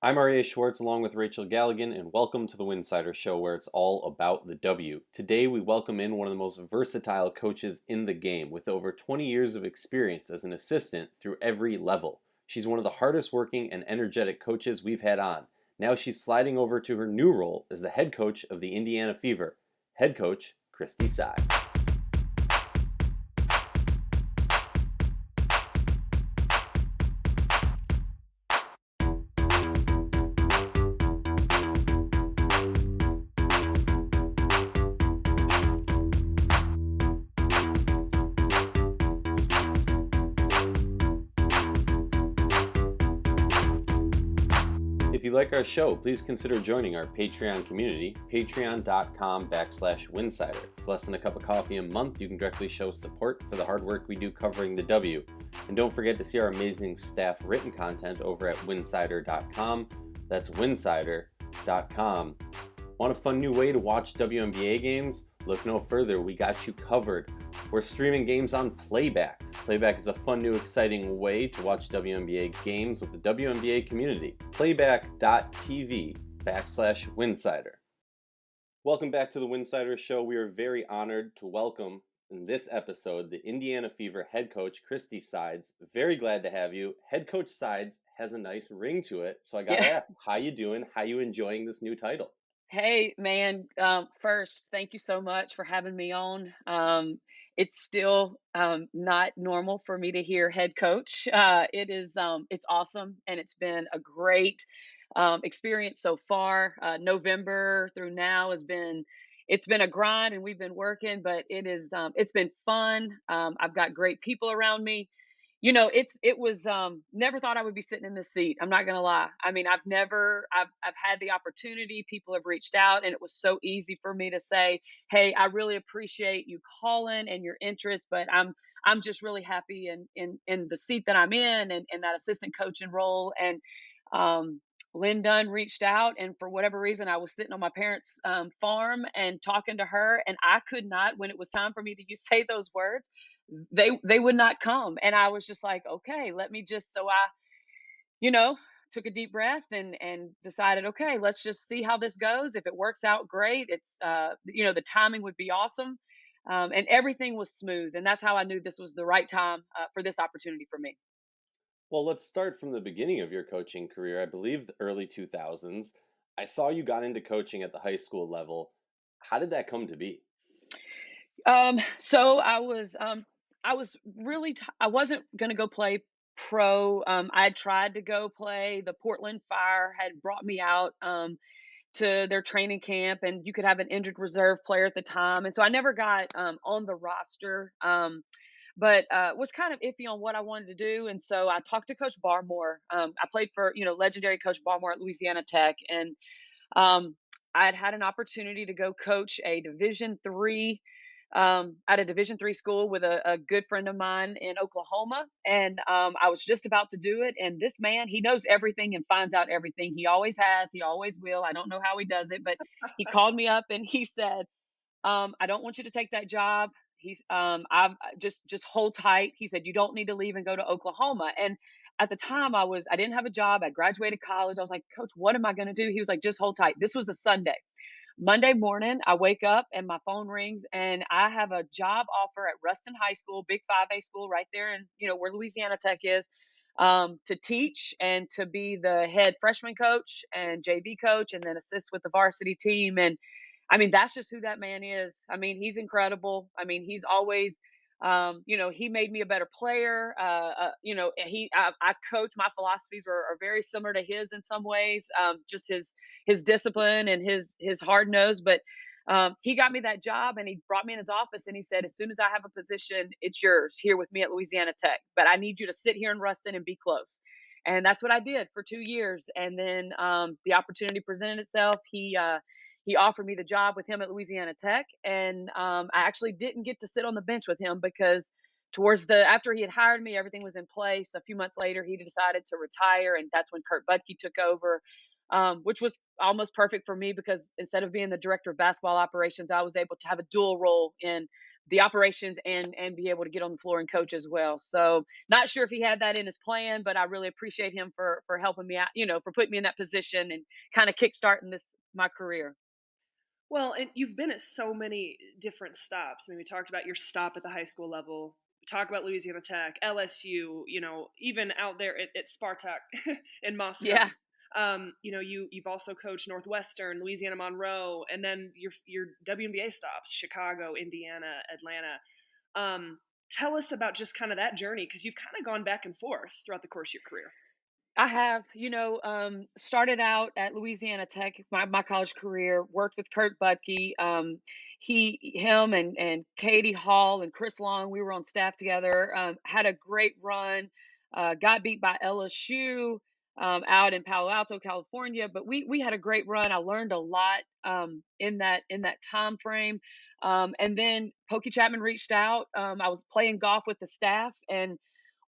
I'm Aryeh Schwartz along with Rachel Galligan, and welcome to the Winsidr Show where it's all about the W. Today we welcome in one of the most versatile coaches in the game with over 20 years of experience as an assistant through every level. She's one of the hardest working and energetic coaches we've had on. Now she's sliding over to her new role as the head coach of the Indiana Fever. Head coach, Christie Sides. If you like our show, please consider joining our Patreon community, patreon.com/Winsidr. For less than a cup of coffee a month, you can directly show support for the hard work we do covering the W. And don't forget to see our amazing staff written content over at winsidr.com. That's winsidr.com. Want a fun new way to watch WNBA games? Look no further, we got you covered. We're streaming games on Playback. Playback is a fun, new, exciting way to watch WNBA games with the WNBA community. Playback.tv/Winsidr. Welcome back to the Winsidr Show. We are very honored to welcome in this episode the Indiana Fever head coach, Christie Sides. Very glad to have you. Head coach Sides has a nice ring to it, so I gotta ask, how you doing? How you enjoying this new title? Hey, man. First, thank you so much for having me on. It's still not normal for me to hear head coach. It's awesome, and it's been a great experience so far. November through now it's been a grind, and we've been working, but it's been fun. I've got great people around me. It was never thought I would be sitting in this seat. I'm not gonna lie. I mean, I've had the opportunity, people have reached out, and it was so easy for me to say, "Hey, I really appreciate you calling and your interest, but I'm just really happy in the seat that I'm in that assistant coaching role." And um Lynn Dunn reached out, and for whatever reason, I was sitting on my parents' farm and talking to her, and I could not, when it was time for me to say those words, they would not come, and I was just like, okay, let me just so I you know took a deep breath and decided, okay, let's just see how this goes. If it works out, great. The timing would be awesome. And everything was smooth, and that's how I knew this was the right time for this opportunity for me. Well, let's start from the beginning of your coaching career. I believe the early 2000s. I saw you got into coaching at the high school level. How did that come to be? So I was I wasn't gonna go play pro. I had tried to go play. The Portland Fire had brought me out to their training camp, and you could have an injured reserve player at the time, and so I never got on the roster. But was kind of iffy on what I wanted to do, and so I talked to Coach Barmore. I played for legendary Coach Barmore at Louisiana Tech, and um, I had had an opportunity to go coach a Division 3 at a Division 3 school with a good friend of mine in Oklahoma, and I was just about to do it. And this man, he knows everything and finds out everything. He always has. He always will. I don't know how he does it, but he called me up and he said, "I don't want you to take that job." I've just hold tight. He said, "You don't need to leave and go to Oklahoma." And at the time, I didn't have a job. I graduated college. I was like, "Coach, what am I going to do?" He was like, "Just hold tight." This was a Sunday. Monday morning, I wake up and my phone rings, and I have a job offer at Ruston High School, big 5A school right there in, where Louisiana Tech is, to teach and to be the head freshman coach and JV coach and then assist with the varsity team. And I mean, that's just who that man is. I mean, he's incredible. I mean, he's always, he made me a better player. I coach. My philosophies are very similar to his in some ways. Just his discipline and his hard nose. But he got me that job, and he brought me in his office, and he said, "As soon as I have a position, it's yours here with me at Louisiana Tech. But I need you to sit here in Ruston and be close." And that's what I did for 2 years. And then the opportunity presented itself. He offered me the job with him at Louisiana Tech, and I actually didn't get to sit on the bench with him because towards the after he had hired me, everything was in place. A few months later, he decided to retire, and that's when Kurt Budke took over, which was almost perfect for me because instead of being the director of basketball operations, I was able to have a dual role in the operations and be able to get on the floor and coach as well. So not sure if he had that in his plan, but I really appreciate him for helping me out, for putting me in that position and kind of kickstarting this my career. Well, and you've been at so many different stops. I mean, we talked about your stop at the high school level. We talk about Louisiana Tech, LSU, even out there at Spartak in Moscow. Yeah. You've also coached Northwestern, Louisiana Monroe, and then your WNBA stops, Chicago, Indiana, Atlanta. Tell us about just kind of that journey, because you've kind of gone back and forth throughout the course of your career. I have, started out at Louisiana Tech, my college career, worked with Kurt Butke. Him and Katie Hall and Chris Long, we were on staff together, had a great run, got beat by LSU, out in Palo Alto, California, but we had a great run. I learned a lot, in that time frame. And then Pokey Chapman reached out. I was playing golf with the staff, and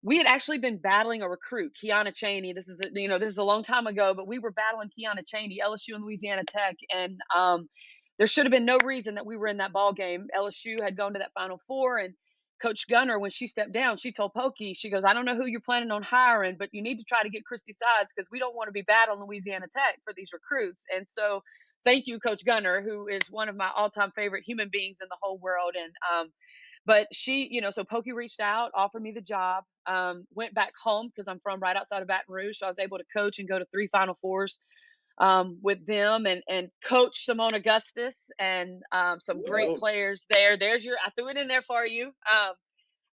we had actually been battling a recruit, Kiana Cheney. This is a long time ago, but we were battling Kiana Cheney, LSU and Louisiana Tech, and there should have been no reason that we were in that ball game. LSU had gone to that Final Four, and Coach Gunner, when she stepped down, she told Pokey, she goes, "I don't know who you're planning on hiring, but you need to try to get Christie Sides, because we don't want to be battling Louisiana Tech for these recruits." And so, thank you, Coach Gunner, who is one of my all-time favorite human beings in the whole world. And but she, so Pokey reached out, offered me the job. Went back home because I'm from right outside of Baton Rouge, so I was able to coach and go to 3 Final Fours with them, and coach Simone Augustus and some great Whoa. players there. I threw it in there for you.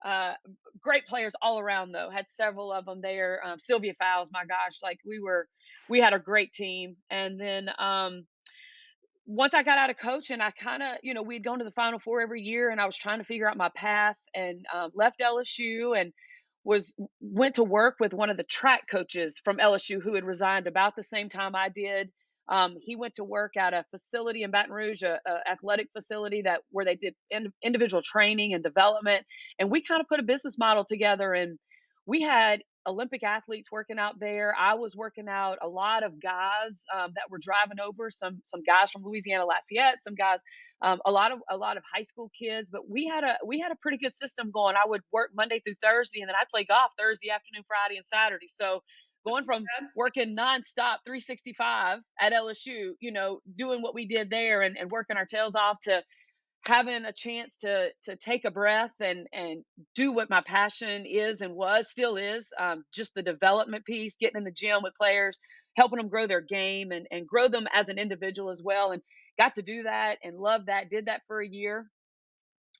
Uh, Great players all around, though. Had several of them there. Sylvia Fowles, my gosh, like we had a great team. And then once I got out of coaching, I kind of, we'd gone to the Final Four every year, and I was trying to figure out my path, and left LSU and went to work with one of the track coaches from LSU who had resigned about the same time I did. He went to work at a facility in Baton Rouge, a athletic facility where they did individual training and development, and we kind of put a business model together, and we had Olympic athletes working out there. I was working out a lot of guys that were driving over, some guys from Louisiana Lafayette, some guys, a lot of high school kids. But we had a pretty good system going. I would work Monday through Thursday, and then I'd play golf Thursday afternoon, Friday, and Saturday. So going from working nonstop 365 at LSU, doing what we did there, and working our tails off, to having a chance to take a breath and do what my passion is and still is, just the development piece, getting in the gym with players, helping them grow their game and grow them as an individual as well. And got to do that and love that. Did that for a year.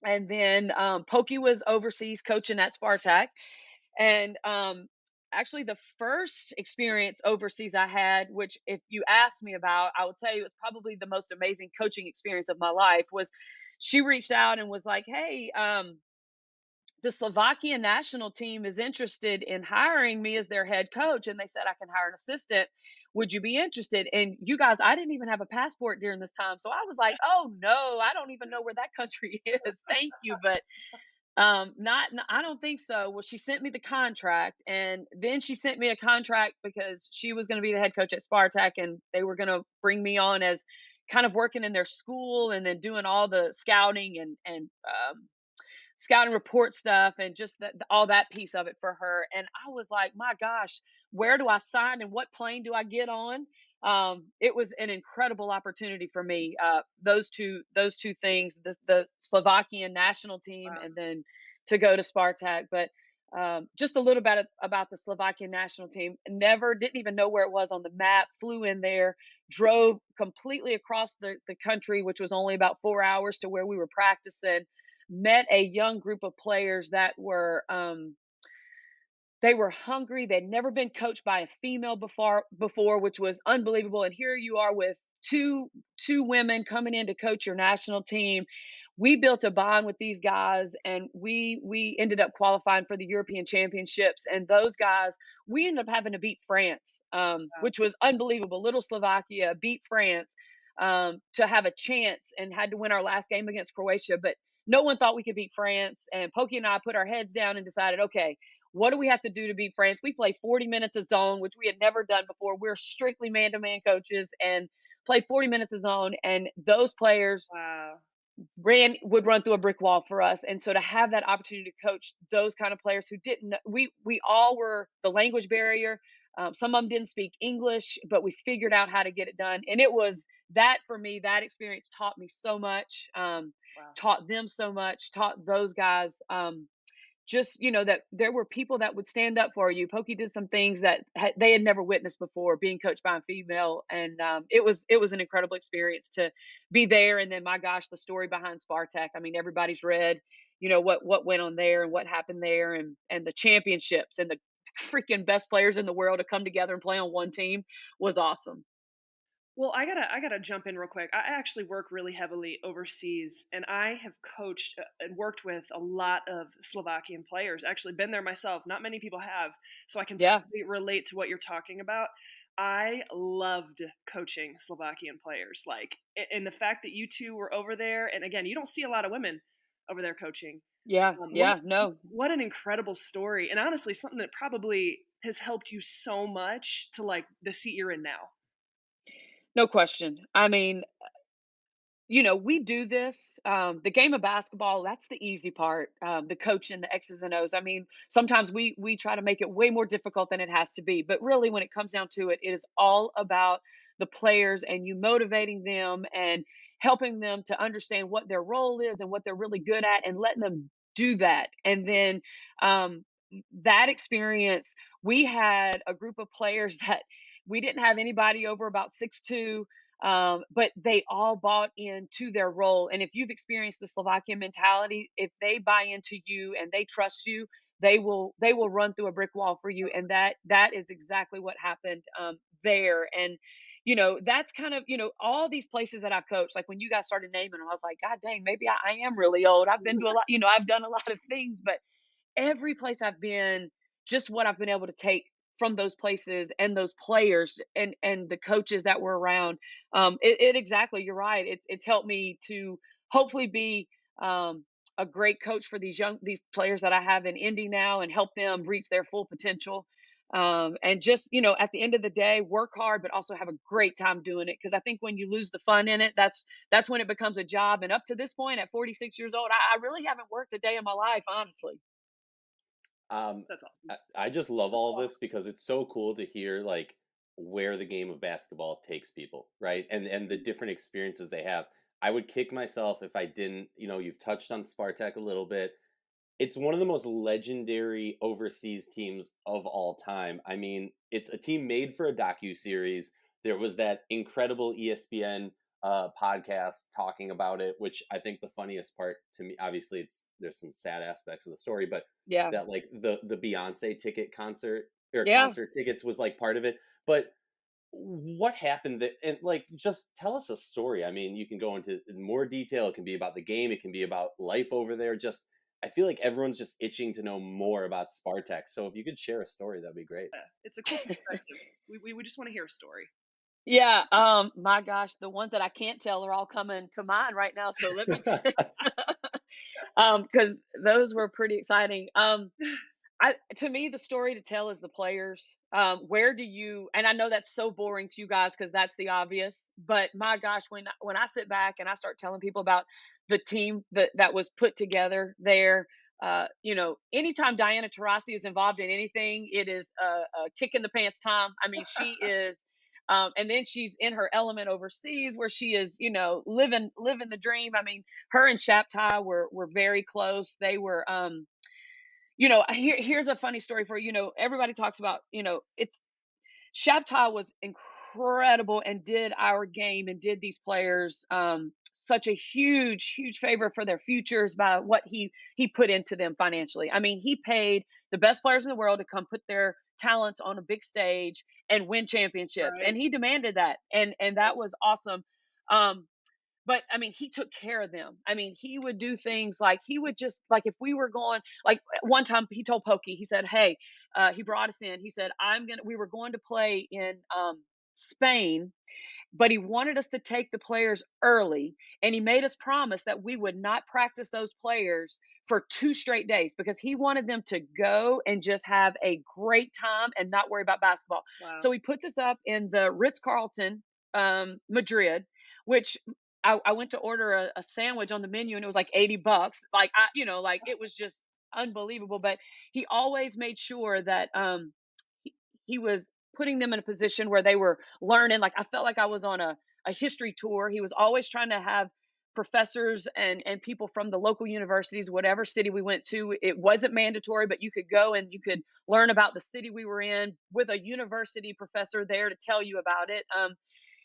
And then Pokey was overseas coaching at Spartak. And actually, the first experience overseas I had, which if you asked me about, I will tell you it's probably the most amazing coaching experience of my life, was she reached out and was like, "Hey, the Slovakian national team is interested in hiring me as their head coach, and they said I can hire an assistant. Would you be interested?" And you guys, I didn't even have a passport during this time, so I was like, "Oh no, I don't even know where that country is. Thank you, but not, I don't think so." Well, she sent me the contract, and then she sent me a contract because she was going to be the head coach at Spartak, and they were going to bring me on as kind of working in their school, and then doing all the scouting and scouting report stuff, and just all that piece of it for her. And I was like, my gosh, where do I sign and what plane do I get on? It was an incredible opportunity for me. Those two things, the Slovakian national team, Wow. and then to go to Spartak. But just a little bit about the Slovakian national team. Didn't even know where it was on the map. Flew in there, drove completely across the country, which was only about 4 hours to where we were practicing. Met a young group of players that were they were hungry. They'd never been coached by a female before, which was unbelievable. And here you are with two women coming in to coach your national team. We built a bond with these guys, and we ended up qualifying for the European Championships. And those guys, we ended up having to beat France, Wow. which was unbelievable. Little Slovakia beat France, to have a chance, and had to win our last game against Croatia. But no one thought we could beat France. And Pokey and I put our heads down and decided, okay, what do we have to do to beat France? We play 40 minutes of zone, which we had never done before. We're strictly man to man coaches, and play 40 minutes of zone. And those players Wow. would run through a brick wall for us. And so to have that opportunity to coach those kind of players who didn't we all were the language barrier. Some of them didn't speak English, but we figured out how to get it done. And it was that for me, that experience taught me so much, Wow. taught them so much, taught those guys, just that there were people that would stand up for you. Pokey did some things that they had never witnessed before, being coached by a female, and it was an incredible experience to be there. And then, my gosh, the story behind Spartak. I mean, everybody's read, what went on there and what happened there, and the championships and the freaking best players in the world to come together and play on one team was awesome. Well, I gotta jump in real quick. I actually work really heavily overseas, and I have coached and worked with a lot of Slovakian players. Actually, been there myself. Not many people have, so I can Yeah, totally relate to what you're talking about. I loved coaching Slovakian players. Like, and the fact that you two were over there, and again, you don't see a lot of women over there coaching. yeah, What yeah. No, what an incredible story, and honestly, something that probably has helped you so much to like the seat you're in now. no question. I mean, we do this. The game of basketball, that's the easy part. The coaching, the X's and O's. I mean, sometimes we try to make it way more difficult than it has to be. But really, when it comes down to it, it is all about the players and you motivating them and helping them to understand what their role is and what they're really good at and letting them do that. And then um, that experience, we had a group of players that we didn't have anybody over about 6'2", but they all bought into their role. And if you've experienced the Slovakian mentality, if they buy into you and they trust you, they will run through a brick wall for you. And that is exactly what happened there. And that's kind of all these places that I've coached. Like when you guys started naming them, I was like, God dang, maybe I am really old. I've been to a lot. I've done a lot of things, but every place I've been, just what I've been able to take from those places and those players and the coaches that were around. It exactly, you're right. It's helped me to hopefully be a great coach for these players that I have in Indy now and help them reach their full potential. And just at the end of the day, work hard, but also have a great time doing it. Because I think when you lose the fun in it, that's when it becomes a job. And up to this point, at 46 years old, I really haven't worked a day in my life, honestly. That's awesome. I just love all this because it's so cool to hear like where the game of basketball takes people, right? And the different experiences they have. I would kick myself if I didn't, you've touched on Spartak a little bit. It's one of the most legendary overseas teams of all time. I mean, it's a team made for a docu-series. There was that incredible ESPN podcast talking about it, which I think the funniest part to me, obviously, there's some sad aspects of the story, but Yeah. that like the Beyonce ticket concert or Yeah. concert tickets was like part of it. But what happened that, and like just tell us a story. I mean, you can go into more detail. It can be about the game, it can be about life over there. Just I feel like everyone's just itching to know more about Spartak. So if you could share a story, that'd be great. Yeah, it's a cool perspective. We just want to hear a story. Yeah, my gosh, the ones that I can't tell are all coming to mind right now. So let me, because those were pretty exciting. To me, the story to tell is the players. Where do you? And I know that's so boring to you guys because that's the obvious. But my gosh, when I sit back and I start telling people about the team that was put together there, anytime Diana Taurasi is involved in anything, it is a kick in the pants time. I mean, she is. And then she's in her element overseas where she is, living the dream. I mean, her and Shaptai were very close. They were here's a funny story for you. Everybody talks about, it's Shabtai was incredible and did our game and did these players such a huge, huge favor for their futures by what he put into them financially. I mean, he paid the best players in the world to come put their talents on a big stage and win championships, Right. and he demanded that, and that was awesome. But I mean, he took care of them. I mean, he would do things like he would just like if we were going like one time he told Pokey, he said, "Hey," he brought us in. He said, We were going to play in Spain, but he wanted us to take the players early, and he made us promise that we would not practice those players for 2 straight days because he wanted them to go and just have a great time and not worry about basketball. Wow. So he puts us up in the Ritz Carlton, Madrid, which I went to order a sandwich on the menu and it was like $80. Like like it was just unbelievable. But he always made sure that he, he was putting them in a position where they were learning. Like I felt like I was on a history tour. He was always trying to have professors and people from the local universities, whatever city we went to. It wasn't mandatory, but you could go and you could learn about the city we were in with a university professor there to tell you about it.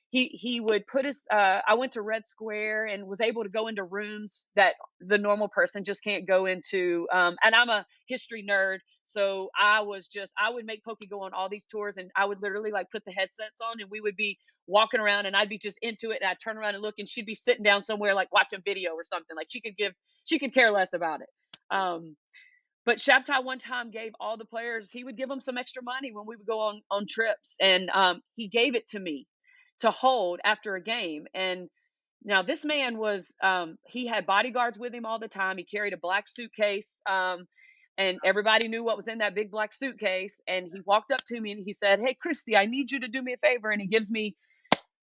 He would put us I went to Red Square and was able to go into rooms that the normal person just can't go into. And I'm a history nerd, so I would make Pokey go on all these tours, and I would literally like put the headsets on and we would be walking around and I'd be just into it, and I'd turn around and look and she'd be sitting down somewhere like watching video or something. Like she could care less about it. But Shabtai one time gave all the players, he would give them some extra money when we would go on trips. And he gave it to me to hold after a game. And now this man was, he had bodyguards with him all the time. He carried a black suitcase. And everybody knew what was in that big black suitcase. And he walked up to me and he said, "Hey, Christy, I need you to do me a favor." And he gives me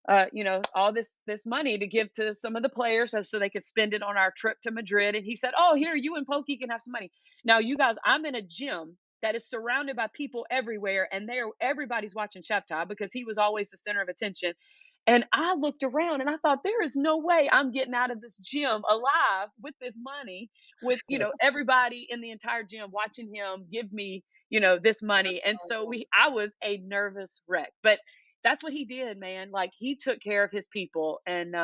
all this money to give to some of the players so they could spend it on our trip to Madrid. And he said, "Oh, here, you and Pokey can have some money." Now, you guys, I'm in a gym that is surrounded by people everywhere, and everybody's watching Shabtai because he was always the center of attention. And I looked around and I thought, there is no way I'm getting out of this gym alive with this money, with, everybody in the entire gym watching him give me, this money. And so I was a nervous wreck, but that's what he did, man. Like he took care of his people, and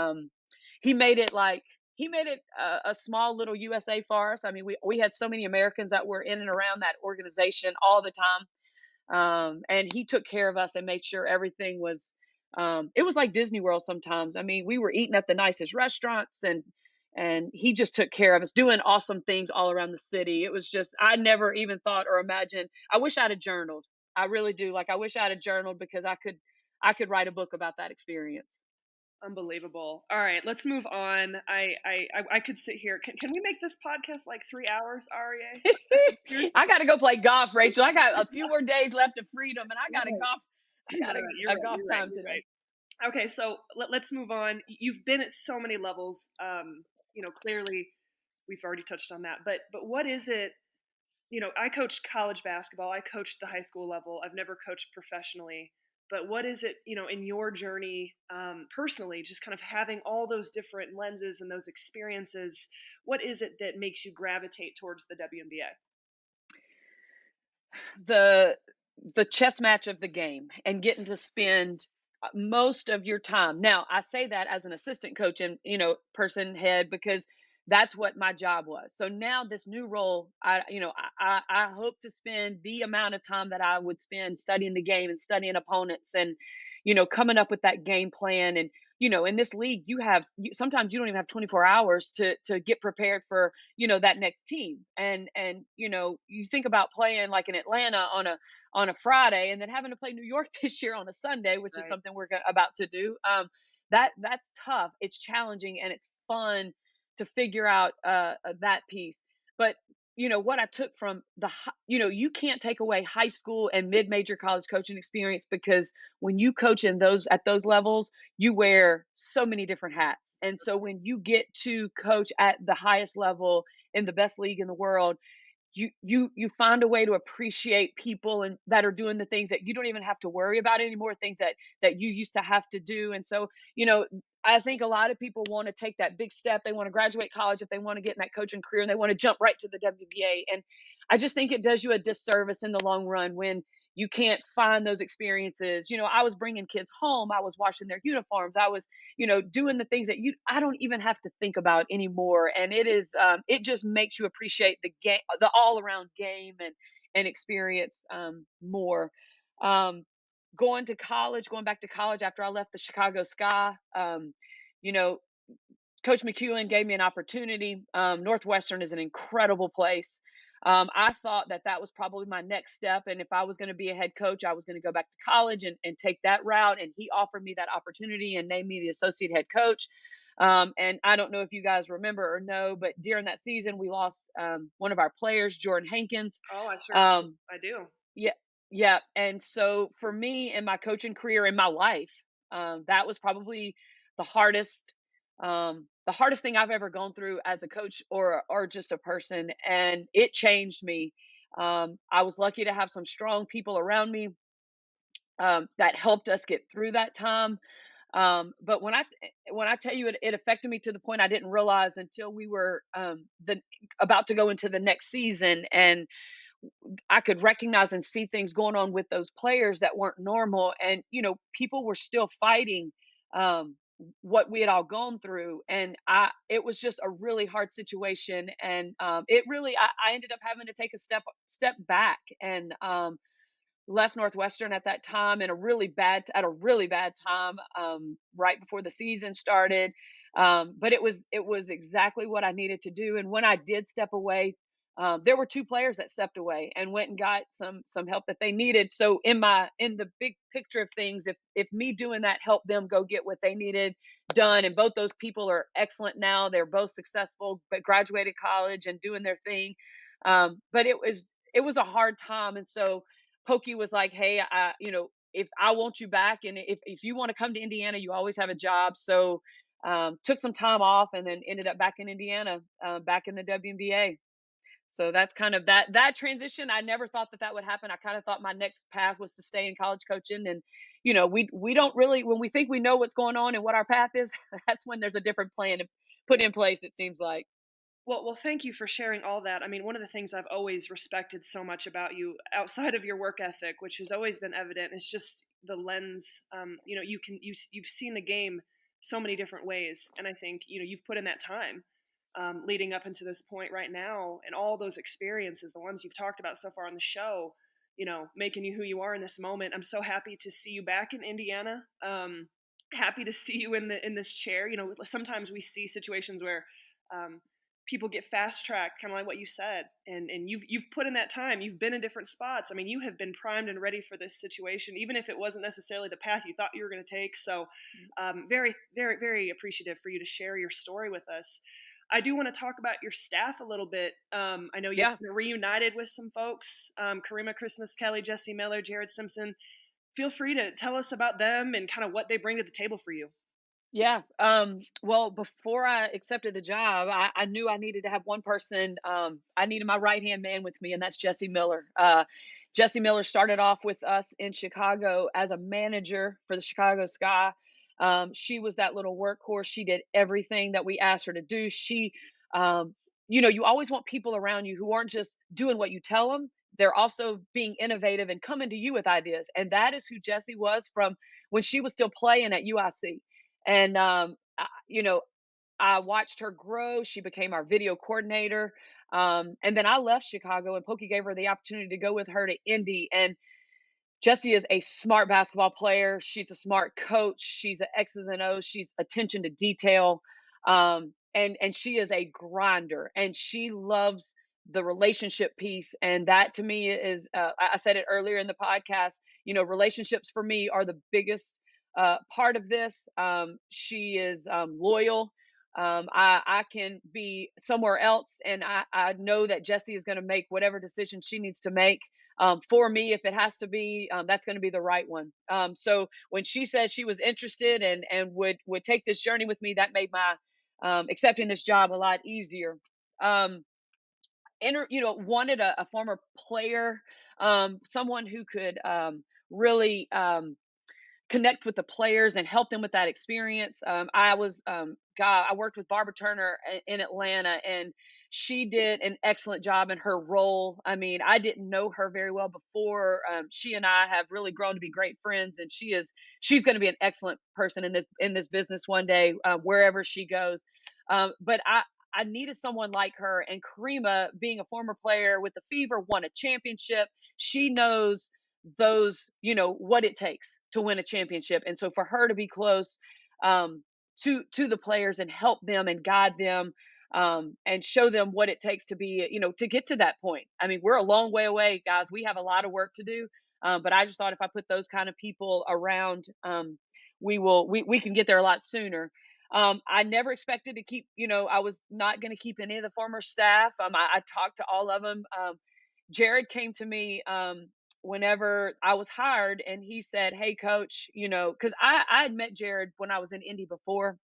he made it like he made it a small little USA for us. I mean, we had so many Americans that were in and around that organization all the time. And he took care of us and made sure everything was it was like Disney World sometimes. I mean, we were eating at the nicest restaurants, and he just took care of us, doing awesome things all around the city. It was just, I never even thought or imagined. I wish I'd have journaled. I really do. Like I wish I'd have journaled because I could write a book about that experience. Unbelievable. All right, let's move on. I could sit here. Can we make this podcast like 3 hours, Aryeh? I got to go play golf, Rachel. I got a few more days left of freedom, and I got to Right. golf. I got a golf time today. Right. Okay, so let's move on. You've been at so many levels. Clearly we've already touched on that. But what is it? I coached college basketball. I coached the high school level. I've never coached professionally. But what is it, in your journey personally, just kind of having all those different lenses and those experiences, what is it that makes you gravitate towards the WNBA? The chess match of the game and getting to spend most of your time. Now, I say that as an assistant coach and, person head, because that's what my job was. So now this new role, I hope to spend the amount of time that I would spend studying the game and studying opponents and, coming up with that game plan. And, in this league, sometimes you don't even have 24 hours to get prepared for, that next team. And, you think about playing like in Atlanta on a Friday and then having to play New York this year on a Sunday, which is something we're about to do. That's tough. It's challenging and it's fun to figure out that piece. But what I took from you can't take away high school and mid-major college coaching experience, because when you coach at those levels, you wear so many different hats. And so when you get to coach at the highest level in the best league in the world, you find a way to appreciate people and that are doing the things that you don't even have to worry about anymore, things that you used to have to do. And so, I think a lot of people want to take that big step. They want to graduate college if they want to get in that coaching career, and they want to jump right to the WBA. And I just think it does you a disservice in the long run when you can't find those experiences. I was bringing kids home. I was washing their uniforms. I was, doing the things that I don't even have to think about anymore. And it just makes you appreciate the game, the all around game and experience more. Going back to college after I left the Chicago Sky, you know, Coach McEwen gave me an opportunity. Northwestern is an incredible place. I thought that was probably my next step. And if I was going to be a head coach, I was going to go back to college and take that route. And he offered me that opportunity and named me the associate head coach. And I don't know if you guys remember or know, but during that season, we lost one of our players, Jordan Hankins. Oh, I sure I do. Yeah. Yeah. And so for me in my coaching career in my life, that was probably the hardest the hardest thing I've ever gone through as a coach or just a person, and it changed me. I was lucky to have some strong people around me that helped us get through that time. But when I tell you it affected me to the point I didn't realize until we were the about to go into the next season, and I could recognize and see things going on with those players that weren't normal. And, people were still fighting um, what we had all gone through. And it was just a really hard situation. And I ended up having to take a step back and left Northwestern at that time in at a really bad time, right before the season started. But it was exactly what I needed to do. And when I did step away, there were two players that stepped away and went and got some help that they needed. So in the big picture of things, if me doing that helped them go get what they needed done, and both those people are excellent now. They're both successful, but graduated college and doing their thing. But it was a hard time, and so Pokey was like, "Hey, if I want you back, and if you want to come to Indiana, you always have a job." So took some time off, and then ended up back in Indiana, back in the WNBA. So that's kind of that transition. I never thought that would happen. I kind of thought my next path was to stay in college coaching, and we don't really, when we think we know what's going on and what our path is, that's when there's a different plan to put in place. It seems like. Well, thank you for sharing all that. I mean, one of the things I've always respected so much about you, outside of your work ethic, which has always been evident, is just the lens. You've seen the game so many different ways, and I think you've put in that time leading up into this point right now, and all those experiences, the ones you've talked about so far on the show, making you who you are in this moment. I'm so happy to see you back in Indiana. Happy to see you in this chair. Sometimes we see situations where um, people get fast tracked, kind of like what you said, and you've put in that time. You've been in different spots. I mean, you have been primed and ready for this situation, even if it wasn't necessarily the path you thought you were going to take. So, very, very, very appreciative for you to share your story with us. I do want to talk about your staff a little bit. I know you're Yeah. reunited with some folks, Karima Christmas Kelly, Jesse Miller, Jared Simpson. Feel free to tell us about them and kind of what they bring to the table for you. Yeah. Well, before I accepted the job, I knew I needed to have one person. I needed my right hand man with me, and that's Jesse Miller. Jesse Miller started off with us in Chicago as a manager for the Chicago Sky. She was that little workhorse. She did everything that we asked her to do. Um, you always want people around you who aren't just doing what you tell them. They're also being innovative and coming to you with ideas. And that is who Jesse was from when she was still playing at UIC. And I watched her grow. She became our video coordinator. And then I left Chicago, and Pokey gave her the opportunity to go with her to Indy. And Jessie is a smart basketball player. She's a smart coach. She's an X's and O's. She's attention to detail. And she is a grinder, and she loves the relationship piece. And that to me is, I said it earlier in the podcast, relationships for me are the biggest part of this. She is loyal. I can be somewhere else, and I know that Jessie is going to make whatever decision she needs to make for me. If it has to be, that's going to be the right one. So when she said she was interested and would take this journey with me, that made my accepting this job a lot easier. Um, Wanted a former player, someone who could really connect with the players and help them with that experience. I worked with Barbara Turner in Atlanta, and she did an excellent job in her role. I mean, I didn't know her very well before. She and I have really grown to be great friends, and she's going to be an excellent person in this business one day, wherever she goes. But I needed someone like her, and Karima, being a former player with the Fever, won a championship. She knows what it takes to win a championship. And so for her to be close to the players and help them and guide them, and show them what it takes to be, to get to that point. I mean, we're a long way away, guys. We have a lot of work to do. But I just thought if I put those kind of people around, we can get there a lot sooner. I never expected to keep, I was not going to keep any of the former staff. I talked to all of them. Jared came to me whenever I was hired, and he said, "Hey, coach, because I had met Jared when I was in Indy before,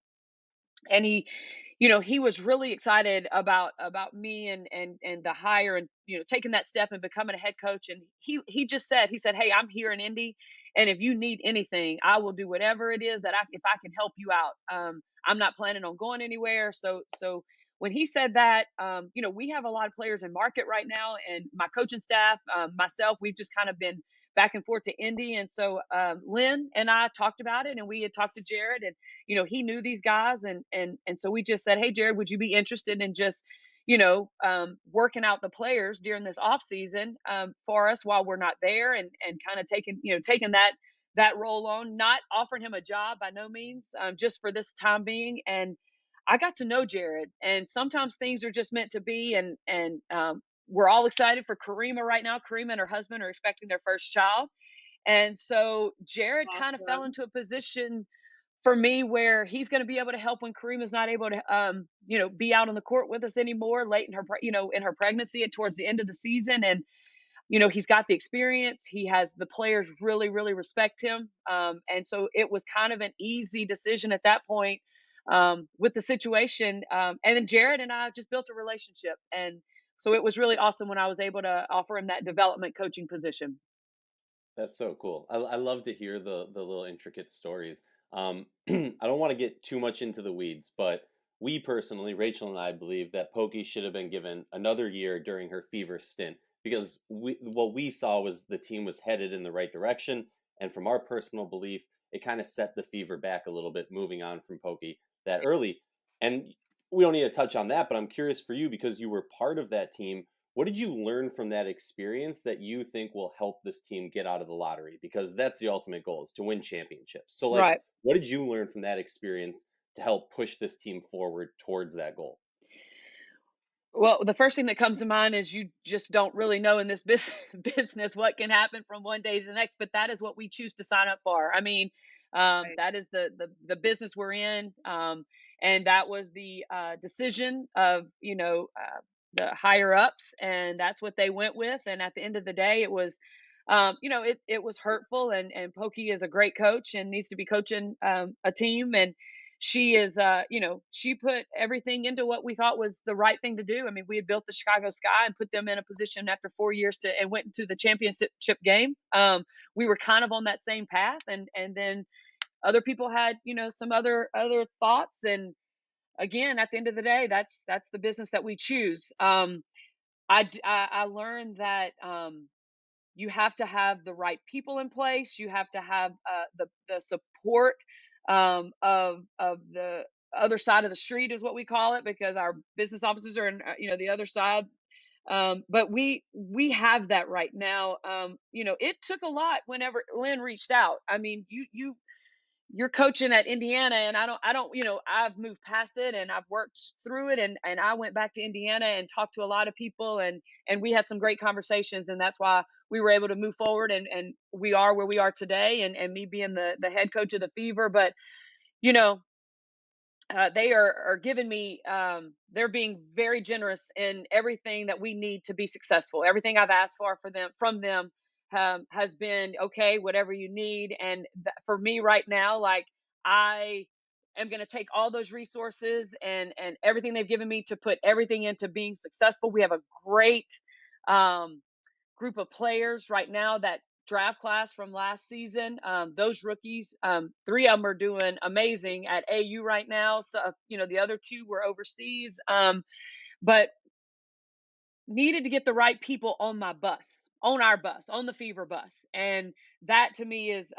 and he was really excited about me and the hire, and taking that step and becoming a head coach. And he said, hey, I'm here in Indy, and if you need anything, I will do whatever it is that if I can help you out. I'm not planning on going anywhere. So when he said that, we have a lot of players in market right now, and my coaching staff, myself, we've just kind of been back and forth to Indy. And so Lynn and I talked about it, and we had talked to Jared, and he knew these guys, and so we just said, hey, Jared, would you be interested in just working out the players during this off season, for us while we're not there, and kind of taking that role on, not offering him a job by no means, just for this time being. And I got to know Jared, and sometimes things are just meant to be. And we're all excited for Karima right now. Karima and her husband are expecting their first child, and so Jared kind of fell Awesome. into a position for me where he's going to be able to help when Karima's not able to, be out on the court with us anymore, late in in her pregnancy and towards the end of the season. And he's got the experience. He has the players really, really respect him, and so it was kind of an easy decision at that point, with the situation. And then Jared and I just built a relationship, and so it was really awesome when I was able to offer him that development coaching position. That's so cool. I love to hear the little intricate stories. I don't want to get too much into the weeds, but we personally, Rachel and I, believe that Pokey should have been given another year during her fever stint, because what we saw was the team was headed in the right direction, and from our personal belief, it kind of set the fever back a little bit, moving on from Pokey that early. And we don't need to touch on that, but I'm curious for you, because you were part of that team. What did you learn from that experience that you think will help this team get out of the lottery? Because that's the ultimate goal, is to win championships. So, like, Right. what did you learn from that experience to help push this team forward towards that goal? Well, the first thing that comes to mind is you just don't really know in this business what can happen from one day to the next, but that is what we choose to sign up for. I mean, Right. that is the business we're in, and that was the decision of the higher ups, and that's what they went with. And at the end of the day, it was. It was hurtful, and Pokey is a great coach and needs to be coaching a team. And she is she put everything into what we thought was the right thing to do. I mean, we had built the Chicago Sky and put them in a position after 4 years and went into the championship game. We were kind of on that same path, and then other people had some other thoughts. And again, at the end of the day, that's the business that we choose. I learned that you have to have the right people in place. You have to have the support, of the other side of the street, is what we call it, because our business offices are in the other side. But we have that right now. It took a lot whenever Lynn reached out. I mean, you're coaching at Indiana, and I don't I've moved past it, and I've worked through it, and I went back to Indiana and talked to a lot of people, and we had some great conversations, and that's why we were able to move forward, and we are where we are today, and me being the head coach of the Fever. But you know they are giving me, they're being very generous in everything that we need to be successful. Everything I've asked from them, has been okay, whatever you need. And for me right now, like, I am going to take all those resources and everything they've given me to put everything into being successful. We have a great um, group of players right now, that draft class from last season. Those rookies, three of them are doing amazing at AU right now. So, the other two were overseas. But needed to get the right people on my bus, on our bus, on the Fever bus. And that to me is,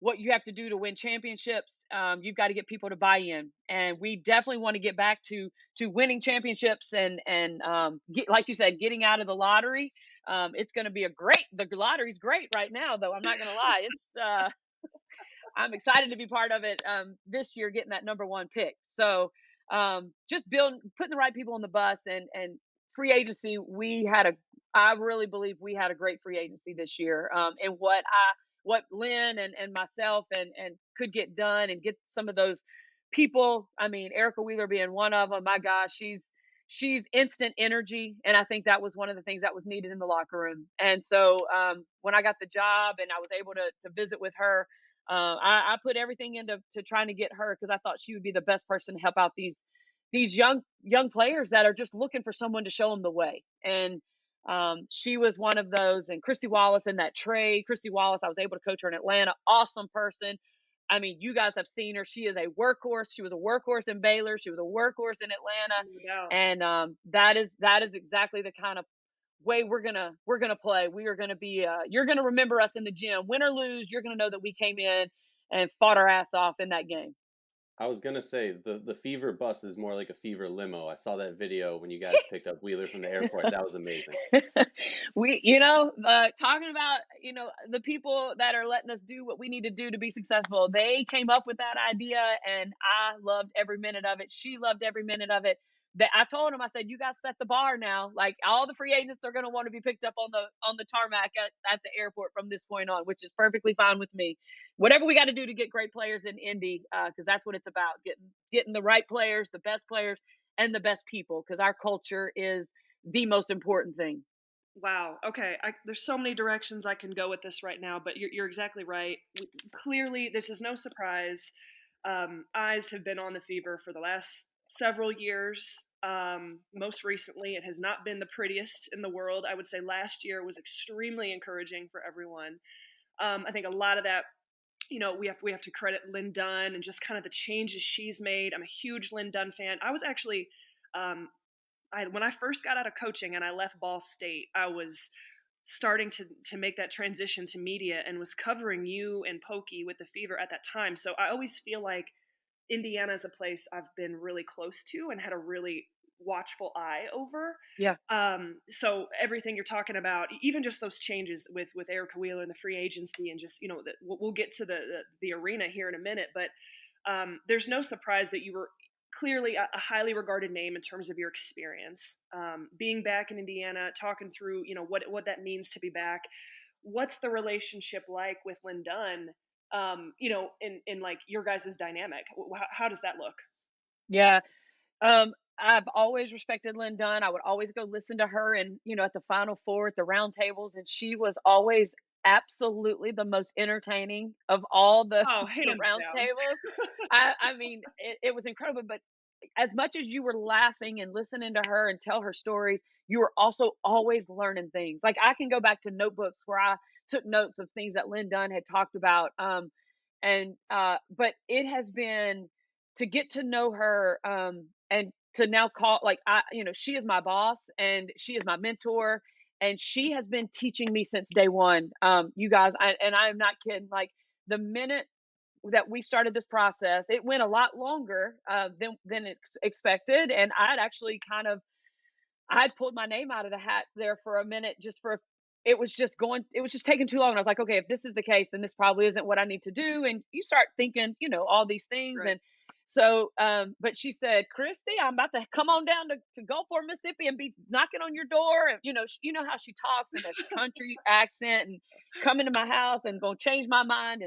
what you have to do to win championships. You've got to get people to buy in, and we definitely want to get back to winning championships, and get, like you said, getting out of the lottery. It's going to be the lottery's great right now, though. I'm not going to lie. I'm excited to be part of it, this year, getting that number one pick. So, just putting the right people on the bus, and free agency. I really believe we had a great free agency this year. And what Lynn and myself and could get done, and get some of those people. I mean, Erica Wheeler being one of them. My gosh, she's instant energy, and I think that was one of the things that was needed in the locker room. And so, when I got the job and I was able to visit with her, I put everything into trying to get her because I thought she would be the best person to help out these young players that are just looking for someone to show them the way. And she was one of those. And Christy Wallace in that trade. Christy Wallace, I was able to coach her in Atlanta. Awesome person. I mean, you guys have seen her. She is a workhorse. She was a workhorse in Baylor. She was a workhorse in Atlanta. No. And that is exactly the kind of way we're gonna play. We are gonna be. You're gonna remember us in the gym, win or lose. You're gonna know that we came in and fought our ass off in that game. I was gonna say the Fever bus is more like a Fever limo. I saw that video when you guys picked up Wheeler from the airport. That was amazing. We, talking about, the people that are letting us do what we need to do to be successful. They came up with that idea, and I loved every minute of it. She loved every minute of it. That I told him, I said, "You guys set the bar now. Like all the free agents are going to want to be picked up on the tarmac at the airport from this point on, which is perfectly fine with me. Whatever we got to do to get great players in Indy, because that's what it's about: getting the right players, the best players, and the best people. Because our culture is the most important thing." Wow. Okay. There's so many directions I can go with this right now, but you're exactly right. Clearly, this is no surprise. Eyes have been on the Fever for the last several years. Most recently, it has not been the prettiest in the world. I would say last year was extremely encouraging for everyone. I think a lot of that, we have to credit Lynn Dunn and just kind of the changes she's made. I'm a huge Lynn Dunn fan. I was actually when I first got out of coaching and I left Ball State, I was starting to make that transition to media and was covering you and Pokey with the Fever at that time. So I always feel like Indiana is a place I've been really close to and had a really watchful eye over. Yeah. So everything you're talking about, even just those changes with Erica Wheeler and the free agency, and just we'll get to the arena here in a minute, but there's no surprise that you were clearly a highly regarded name in terms of your experience. Being back in Indiana, talking through what that means to be back. What's the relationship like with Lynn Dunn? In like your guys' dynamic, how does that look? Yeah. I've always respected Lynn Dunn. I would always go listen to her and, at the Final Four, at the round tables, and she was always absolutely the most entertaining of all the, Oh, the hands round down. tables. I mean, it was incredible, but as much as you were laughing and listening to her and tell her stories, you were also always learning things. Like I can go back to notebooks where I took notes of things that Lynn Dunn had talked about. But it has been to get to know her, and to now call, like, she is my boss and she is my mentor, and she has been teaching me since day one. You guys, and I am not kidding. Like the minute that we started this process, it went a lot longer than expected, and I'd actually I'd pulled my name out of the hat there for a minute, just for it was just taking too long. And I was like, okay, if this is the case, then this probably isn't what I need to do. And you start thinking, all these things. Right. And so, but she said, Christy, I'm about to come on down to Gulfport, Mississippi and be knocking on your door. And, you know how she talks in this country accent and come into my house and gonna change my mind.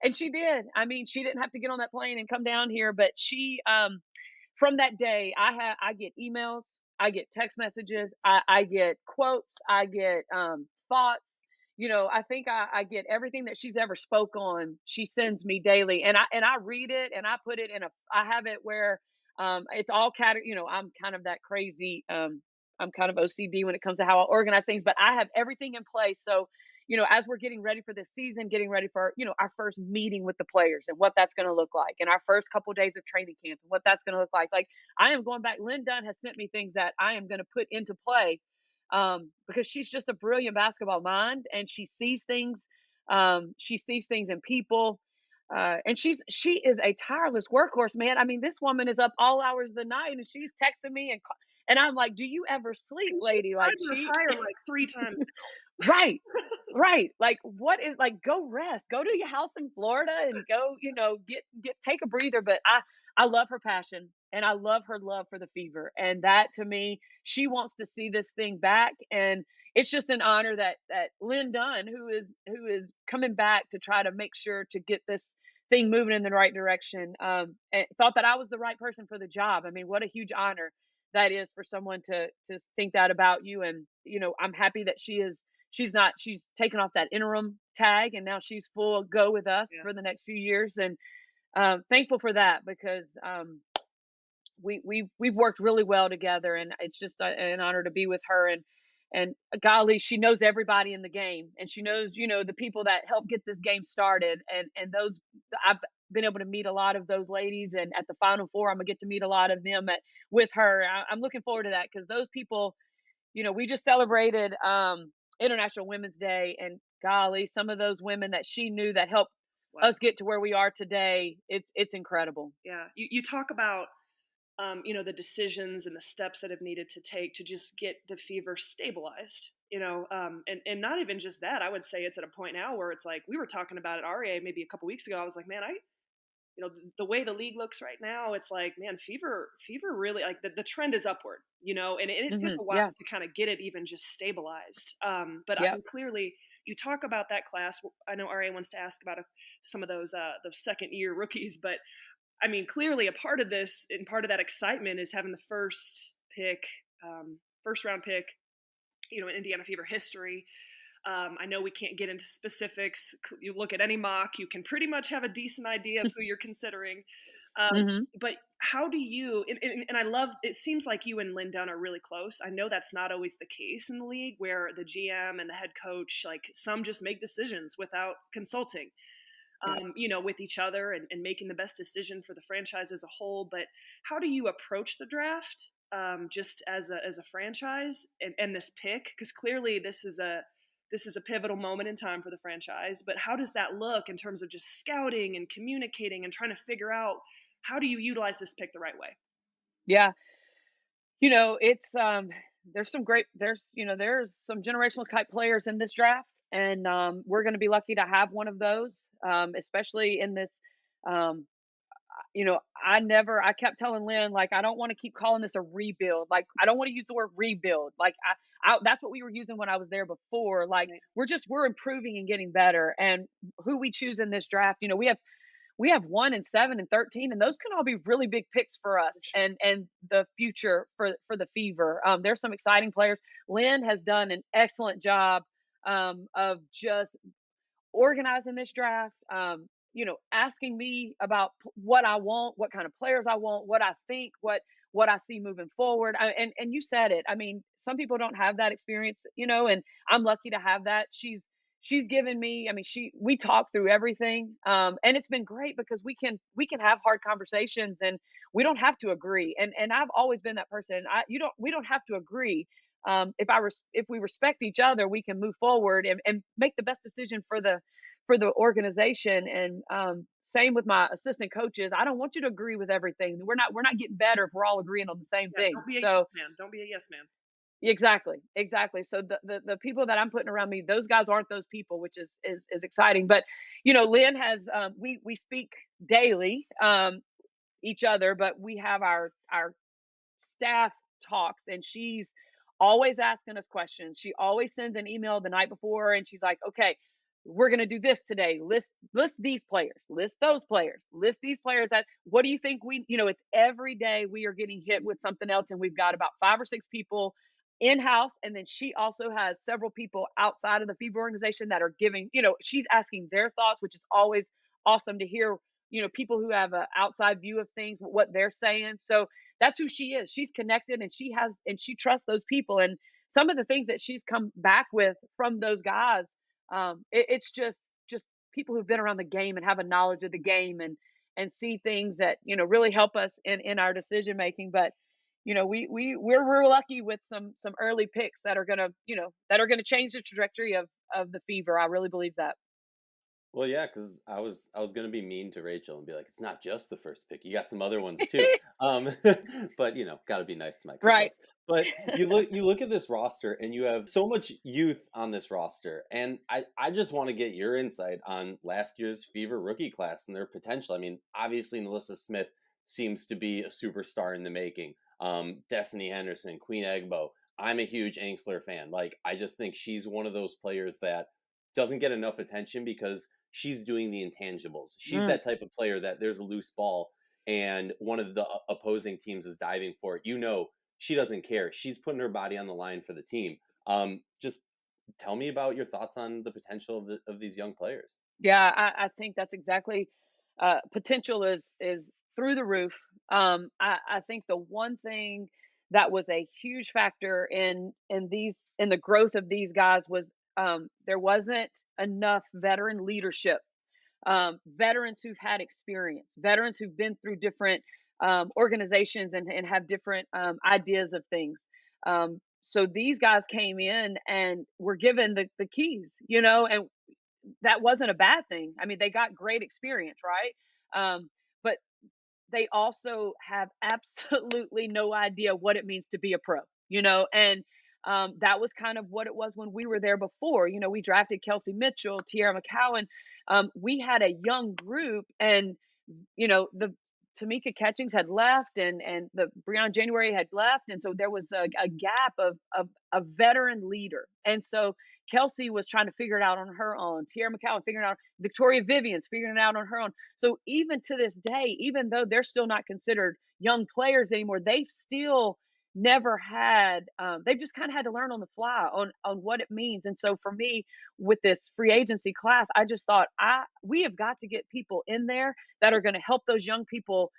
And she did. I mean, she didn't have to get on that plane and come down here, but from that day, I get emails, I get text messages, I get quotes, I get thoughts. I think I get everything that she's ever spoke on. She sends me daily, and I read it, and I put it in I have it where it's all I'm kind of that crazy. I'm kind of OCD when it comes to how I organize things, but I have everything in place. So as we're getting ready for this season, getting ready for, our first meeting with the players and what that's going to look like, and our first couple of days of training camp and what that's going to look like. Like I am going back. Lynn Dunn has sent me things that I am going to put into play, because she's just a brilliant basketball mind, and she sees things. She sees things in people. And she is a tireless workhorse, man. I mean, this woman is up all hours of the night, and she's texting me, and I'm like, do you ever sleep, And she lady? tried Like to retire like 3 times. right. Right. Like what is like go rest. Go to your house in Florida and go, take a breather. But I love her passion, and I love her love for the Fever. And that to me, she wants to see this thing back. And it's just an honor that Lynn Dunn, who is coming back to try to make sure to get this thing moving in the right direction, and thought that I was the right person for the job. I mean, what a huge honor that is for someone to think that about you. And I'm happy that she's taken off that interim tag, and now she's full go with us Yeah. for the next few years, and thankful for that because we've worked really well together, and it's just an honor to be with her. And golly, she knows everybody in the game, and she knows the people that helped get this game started, and those I've been able to meet a lot of those ladies, and at the Final Four, I'm gonna get to meet a lot of them with her. I'm looking forward to that because those people, we just celebrated International Women's Day, and golly, some of those women that she knew that helped Wow. us get to where we are today, it's incredible. Yeah. You talk about the decisions and the steps that have needed to take to just get the Fever stabilized, and not even just that. I would say it's at a point now where it's like we were talking about at RA maybe a couple weeks ago. I was like, man, the way the league looks right now, it's like, man, Fever really, like, the trend is upward, and it took a while Yeah. to kind of get it even just stabilized. But I Yep. mean, clearly, you talk about that class. I know RA wants to ask about some of those second year rookies, but I mean, clearly a part of this and part of that excitement is having the first round pick, in Indiana Fever history. I know we can't get into specifics. You look at any mock, you can pretty much have a decent idea of who you're considering. Hmm. But how do you, and I love, it seems like you and Lynn Dunn are really close. I know that's not always the case in the league where the GM and the head coach, like, some just make decisions without consulting. Yeah. With each other and making the best decision for the franchise as a whole. But how do you approach the draft, just as a franchise and this pick? Because clearly this is a pivotal moment in time for the franchise. But how does that look in terms of just scouting and communicating and trying to figure out how do you utilize this pick the right way? Yeah. It's there's some generational type players in this draft, and we're going to be lucky to have one of those, especially in this. Um, I kept telling Lynn, like, I don't want to keep calling this a rebuild. Like, I don't want to use the word rebuild. Like, that's what we were using when I was there before. Like, Right. we're improving and getting better. And who we choose in this draft, we have 1 and 7 and 13, and those can all be really big picks for us For sure. and the future for the Fever. There's some exciting players. Lynn has done an excellent job of just organizing this draft, asking me about what I want, what kind of players I want, what I think, what I see moving forward. And you said it. I mean, some people don't have that experience, and I'm lucky to have that. She's given me. I mean, we talk through everything, and it's been great because we can have hard conversations, and we don't have to agree. And I've always been that person. We don't have to agree. If we respect each other, we can move forward and make the best decision for the organization. And same with my assistant coaches. I don't want you to agree with everything. We're not getting better if we're all agreeing on the same Yeah. thing. Don't be a So yes man. Don't be a yes man. exactly. So the people that I'm putting around me, those guys aren't those people, which is exciting. But Lynn has we speak daily, each other, but we have our staff talks, and she's always asking us questions. She always sends an email the night before, and she's like, okay, we're going to do this today. List these players, list those players, list these players. That What do you think? It's every day we are getting hit with something else, and we've got about 5 or 6 people in house, and then she also has several people outside of the FIBA organization that are giving, she's asking their thoughts, which is always awesome to hear, people who have an outside view of things, what they're saying. So that's who she is. She's connected, and she trusts those people. And some of the things that she's come back with from those guys, it's just people who've been around the game and have a knowledge of the game, and see things that really help us in our decision making. But we're lucky with some early picks that are gonna change the trajectory of the Fever. I really believe that. Well, yeah, because I was gonna be mean to Rachel and be like, it's not just the first pick. You got some other ones too. Um, but gotta be nice to my Right. co-hosts. But you look at this roster and you have so much youth on this roster, and I just want to get your insight on last year's Fever rookie class and their potential. I mean, obviously Melissa Smith seems to be a superstar in the making. Destiny Henderson, Queen Egbo. I'm a huge Angsler fan. Like, I just think she's one of those players that doesn't get enough attention because she's doing the intangibles. She's Mm. that type of player that there's a loose ball and one of the opposing teams is diving for it. She doesn't care. She's putting her body on the line for the team. Just Tell me about your thoughts on the potential of these young players. Yeah, I think that's exactly potential is through the roof. I think the one thing that was a huge factor in the growth of these guys was there wasn't enough veteran leadership, veterans who've had experience, veterans who've been through different organizations and have different ideas of things. So these guys came in and were given the keys, and that wasn't a bad thing. I mean, they got great experience, right? But they also have absolutely no idea what it means to be a pro, and that was kind of what it was when we were there before. We drafted Kelsey Mitchell, Tierra McCowan. We had a young group, and the Tamika Catchings had left, and the Breon January had left, and so there was a gap of a veteran leader, and so Kelsey was trying to figure it out on her own. Tierra McCowan figuring it out. Victoria Vivian's figuring it out on her own. So even to this day, even though they're still not considered young players anymore, they've still never had. They've just kind of had to learn on the fly on what it means. And so for me, with this free agency class, I just thought we have got to get people in there that are going to help those young people,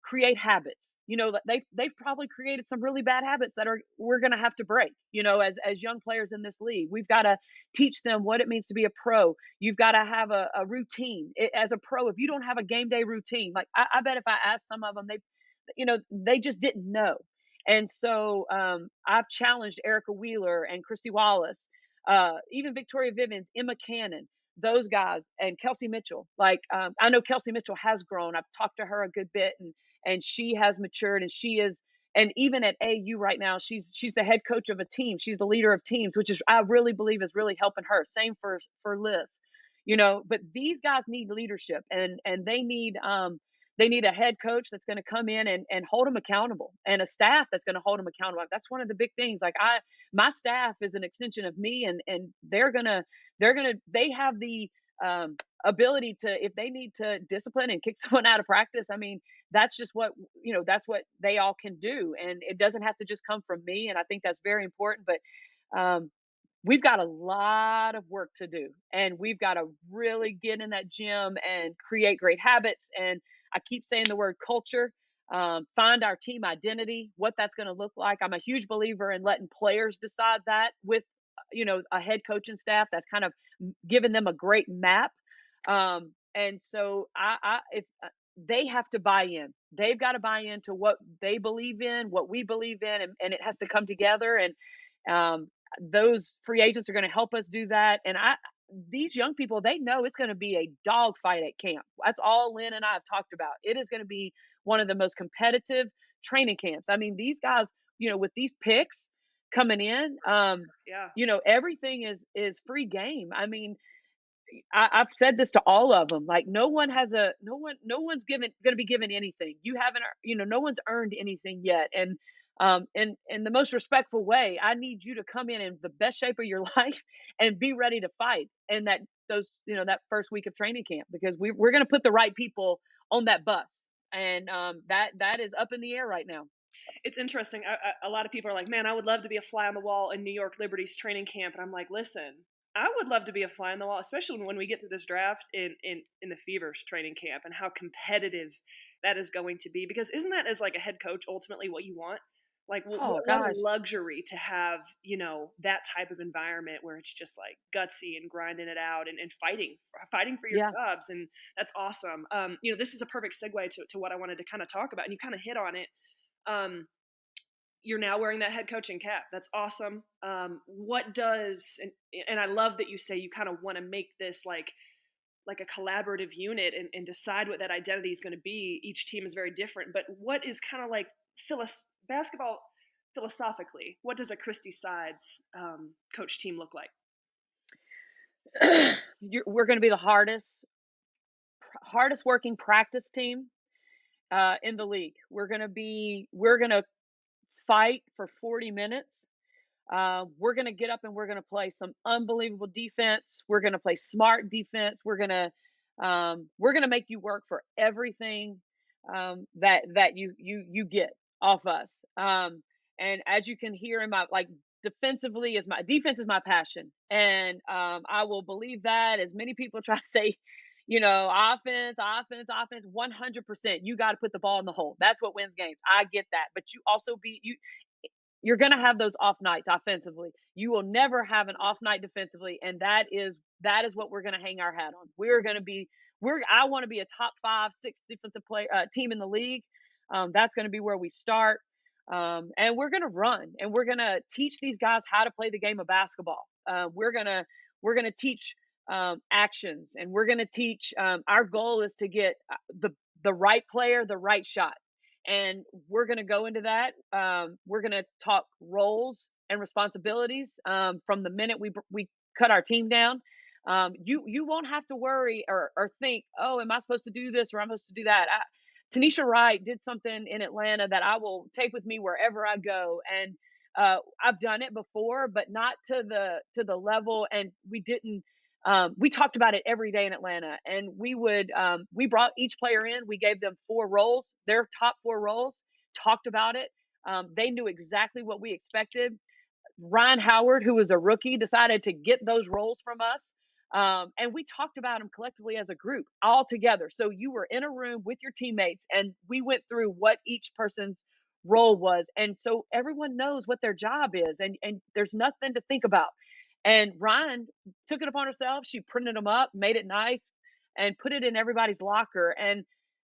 create habits. That they've probably created some really bad habits that we're going to have to break. As young players in this league, we've got to teach them what it means to be a pro. You've got to have a routine as a pro. If you don't have a game day routine, like I bet if I asked some of them, they just didn't know. And so I've challenged Erica Wheeler and Christy Wallace, even Victoria Vivens, Emma Cannon, those guys, and Kelsey Mitchell. Like I know Kelsey Mitchell has grown. I've talked to her a good bit, and she has matured, and she is. And even at AU right now, she's the head coach of a team. She's the leader of teams, which is I really believe is really helping her. Same for Liz, But these guys need leadership, and they need a head coach that's going to come in and hold them accountable, and a staff that's going to hold them accountable. That's one of the big things. Like my staff is an extension of me, and they have the ability to, if they need to discipline and kick someone out of practice. I mean, that's just that's what they all can do, and it doesn't have to just come from me. And I think that's very important. But we've got a lot of work to do, and we've got to really get in that gym and create great habits. And I keep saying the word culture. Find our team identity, what that's going to look like. I'm a huge believer in letting players decide that with, a head coaching staff that's kind of giving them a great map. And so if they have to buy in, they've got to buy into what they believe in, what we believe in, and it has to come together. And those free agents are going to help us do that. And these young people, they know it's going to be a dogfight at camp. That's all Lynn and I have talked about. It is going to be one of the most competitive training camps. I mean, these guys, with these picks coming in, Yeah. everything is free game. I mean, I've said this to all of them. Like no one's going to be given anything. You haven't, no one's earned anything yet. And in the most respectful way, I need you to come in the best shape of your life and be ready to fight. And that first week of training camp, because we're going to put the right people on that bus. And that is up in the air right now. It's interesting. A lot of people are like, man, I would love to be a fly on the wall in New York Liberty's training camp. And I'm like, listen, I would love to be a fly on the wall, especially when we get to this draft in the Fever's training camp, and how competitive that is going to be. Because isn't that, as like a head coach, ultimately what you want? Like, Oh what a gosh. luxury to have, that type of environment where it's just like gutsy and grinding it out and fighting for your Yeah. jobs. And that's awesome. This is a perfect segue to what I wanted to kind of talk about. And you kind of hit on it. You're now wearing that head coaching cap. That's awesome. What does, and I love that you say you kind of want to make this like a collaborative unit and decide what that identity is going to be. Each team is very different, but what is kind of like basketball philosophically, what does a Christie Sides coach team look like? We're going to be the hardest working practice team in the league. We're going to fight for 40 minutes. We're going to get up and we're going to play some unbelievable defense. We're going to play smart defense. We're going to make you work for everything that you get off us. And as you can hear in my, like, defensively is my defense is my passion, and I will believe that as many people try to say, offense, 100%. You got to put the ball in the hole. That's what wins games. I get that, but you're going to have those off nights offensively. You will never have an off night defensively, and that is what we're going to hang our hat on. I want to be a top 5, 6 defensive team in the league. That's going to be where we start. And we're going to run, and we're going to teach these guys how to play the game of basketball. We're going to teach actions, and we're going to teach. Our goal is to get the right player, the right shot, and we're going to go into that. We're going to talk roles and responsibilities from the minute we cut our team down. You won't have to worry or think, oh, am I supposed to do this or I'm supposed to do that? Tanisha Wright did something in Atlanta that I will take with me wherever I go, and I've done it before, but not to the level. And we didn't. We talked about it every day in Atlanta, and we brought each player in. We gave them 4 roles, their top 4 roles. Talked about it. They knew exactly what we expected. Ryan Howard, who was a rookie, decided to get those roles from us. And we talked about them collectively as a group all together. So you were in a room with your teammates, and we went through what each person's role was. And so everyone knows what their job is, and there's nothing to think about. And Ryan took it upon herself. She printed them up, made it nice, and put it in everybody's locker. And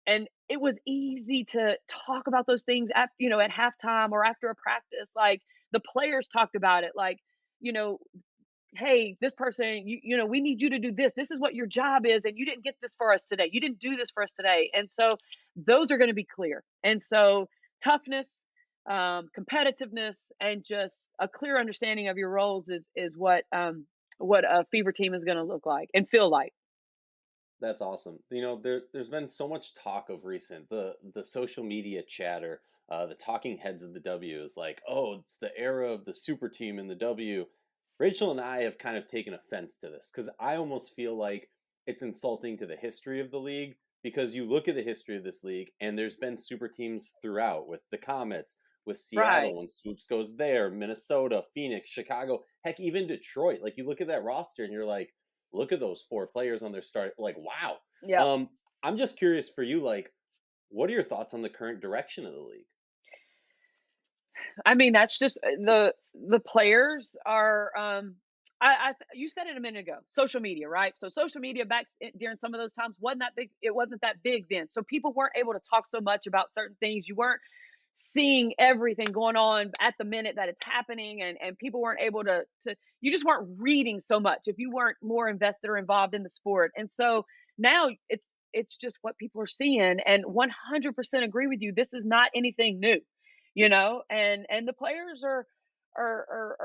it was easy to talk about those things at halftime or after a practice. Like, the players talked about it, like, you know, hey, this person, we need you to do this. This is what your job is, and you didn't get this for us today. You didn't do this for us today. And so those are going to be clear. And so toughness, competitiveness, and just a clear understanding of your roles is what a Fever team is going to look like and feel like. That's awesome. There's been so much talk of recent the social media chatter, the talking heads of the W is like, oh, it's the era of the super team in the W. Rachel and I have kind of taken offense to this because I almost feel like it's insulting to the history of the league, because you look at the history of this league and there's been super teams throughout, with the Comets, with Right. Seattle when Swoops goes there, Minnesota, Phoenix, Chicago, heck, even Detroit. Like, you look at that roster and you're like, look at those 4 players on their start. Like, wow. Yep. I'm just curious for you, like, what are your thoughts on the current direction of the league? I mean, that's just the players are. You said it a minute ago. Social media, right? So social media during some of those times wasn't that big. It wasn't that big then. So people weren't able to talk so much about certain things. You weren't seeing everything going on at the minute that it's happening, and people weren't able to. You just weren't reading so much if you weren't more invested or involved in the sport. And so now it's just what people are seeing, and 100% agree with you. This is not anything new, and the players are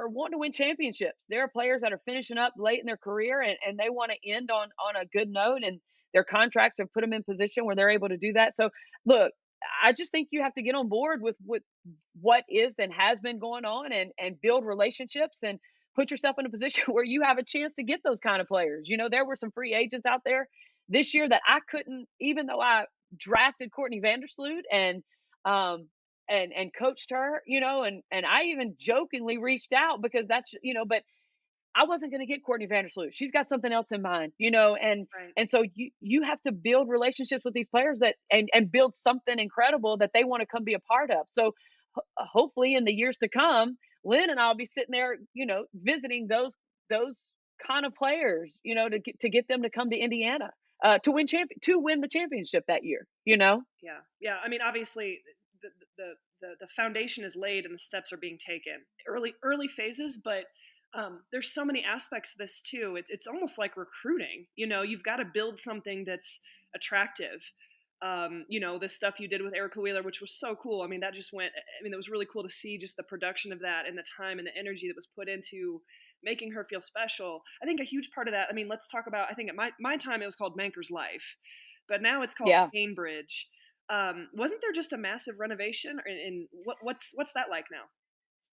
wanting to win championships. There are players that are finishing up late in their career, and they want to end on a good note, and their contracts have put them in position where they're able to do that. So look, I just think you have to get on board with what is and has been going on, and build relationships and put yourself in a position where you have a chance to get those kind of players. There were some free agents out there this year that I couldn't, even though I drafted Courtney Vandersloot um and coached her, and I even jokingly reached out because but I wasn't going to get Courtney Vandersloot. She's got something else in mind, and Right. and so you have to build relationships with these players and build something incredible that they want to come be a part of. So hopefully in the years to come, Lynn and I'll be sitting there, visiting those kind of players, to get them to come to Indiana to win the championship that year. Yeah. Yeah. I mean, obviously, the foundation is laid and the steps are being taken. Early phases, but there's so many aspects of this too. It's almost like recruiting. You've got to build something that's attractive. The stuff you did with Erica Wheeler, which was so cool. I mean, that just went. I mean, it was really cool to see just the production of that and the time and the energy that was put into making her feel special. I think a huge part of that. I mean, let's talk about. I think at my time it was called Manker's Life, but now it's called Yeah. Cambridge. Wasn't there just a massive renovation? And what's that like now?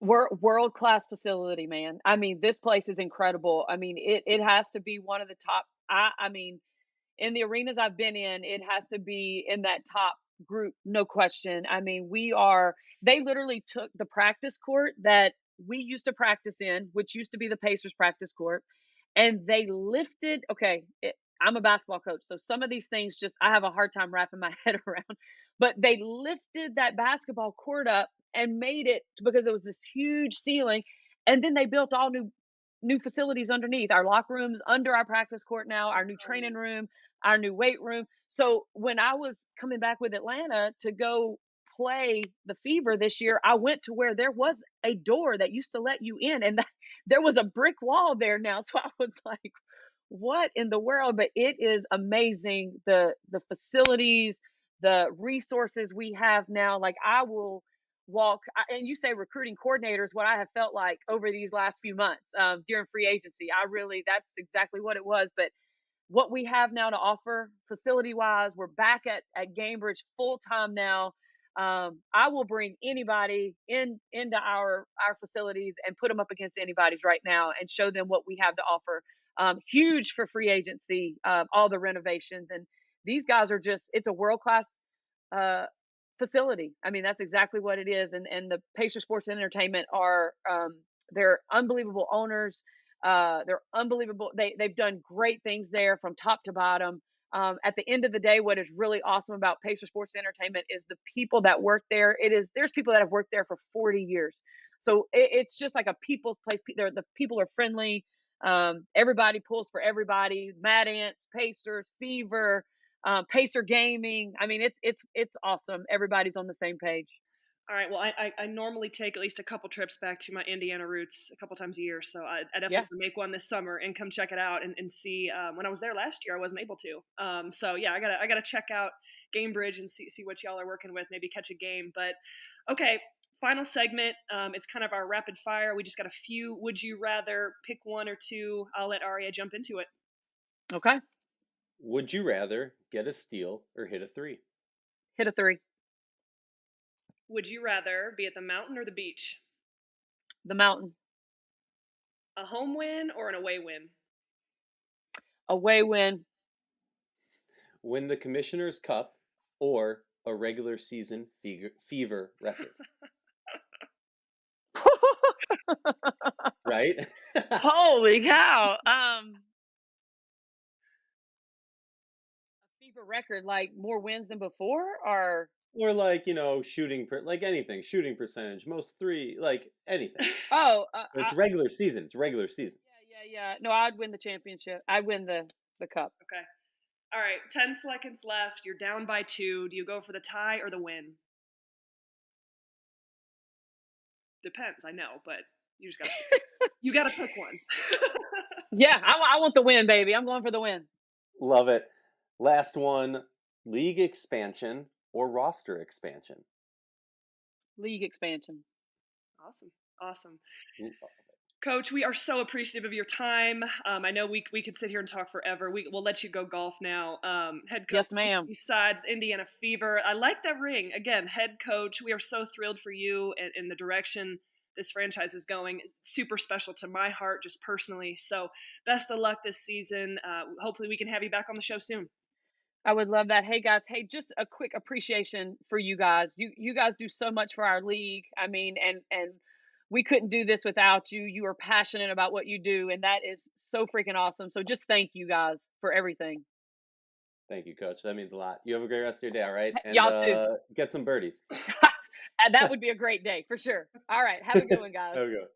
World class facility, man. I mean, this place is incredible. I mean, it has to be one of the top. I mean, in the arenas I've been in, it has to be in that top group, no question. I mean, they literally took the practice court that we used to practice in, which used to be the Pacers practice court, and they lifted. Okay, I'm a basketball coach, so some of these things just I have a hard time wrapping my head around. But they lifted that basketball court up and made it because it was this huge ceiling, and then they built all new facilities underneath our locker rooms under our practice court now, our new training room, our new weight room. So when I was coming back with Atlanta to go play the Fever this year, I went to where there was a door that used to let you in, and there was a brick wall there now. So I was like, what in the world? But it is amazing, the facilities, the resources we have now. Like I will and you say recruiting coordinators, what I have felt like over these last few months during free agency. That's exactly what it was. But what we have now to offer facility wise, we're back at Gamebridge full time now. I will bring anybody into our facilities and put them up against anybody's right now and show them what we have to offer. Huge for free agency, all the renovations, and these guys are it's a world class uh, facility. I mean, that's exactly what it is. And the Pacer Sports and Entertainment are they're unbelievable owners. They're unbelievable. They've done great things there from top to bottom. At the end of the day, what is really awesome about Pacer Sports and Entertainment is the people that work there. There's people that have worked there for 40 years. So it's just like a people's place. The people are friendly. Everybody pulls for everybody. Mad Ants, Pacers, Fever, Pacer Gaming. I mean, it's awesome. Everybody's on the same page. All right. Well, I normally take at least a couple trips back to my Indiana roots a couple times a year. So I definitely make one this summer and come check it out and see. When I was there last year, I wasn't able to. So yeah, I gotta check out Gamebridge and see what y'all are working with. Maybe catch a game. But okay, final segment. It's kind of our rapid fire. We just got a few. Would you rather pick one or two? I'll let Aryeh jump into it. Okay. Would you rather get a steal or hit a three? Hit a three. Would you rather be at the mountain or the beach? The mountain. A home win or an away win? Away win. Win the Commissioner's Cup or a regular season fever record? Right? Holy cow. A fever record, like more wins than before, or like, shooting like anything, shooting percentage, most three, like anything. oh, It's regular season. It's regular season. yeah. No, I'd win the championship. I'd win the cup. Okay. All right. 10 seconds left. You're down by 2. Do you go for the tie or the win? Depends, I know, but you just gotta pick one. Yeah, I want the win, baby. I'm going for the win. Love it. Last one: league expansion or roster expansion? League expansion. Awesome. Coach, we are so appreciative of your time. I know we could sit here and talk forever. We'll let you go golf now. Head coach, yes, ma'am. Christie Sides, Indiana Fever. I like that ring. Again, head coach. We are so thrilled for you and in the direction this franchise is going. Super special to my heart, just personally. So best of luck this season. Hopefully we can have you back on the show soon. I would love that. Hey guys, just a quick appreciation for you guys. You guys do so much for our league. I mean, and we couldn't do this without you. You are passionate about what you do, and that is so freaking awesome. So just thank you guys for everything. Thank you, Coach. That means a lot. You have a great rest of your day, all right? And y'all too. Get some birdies. That would be a great day for sure. All right. Have a good one, guys. Have a good one.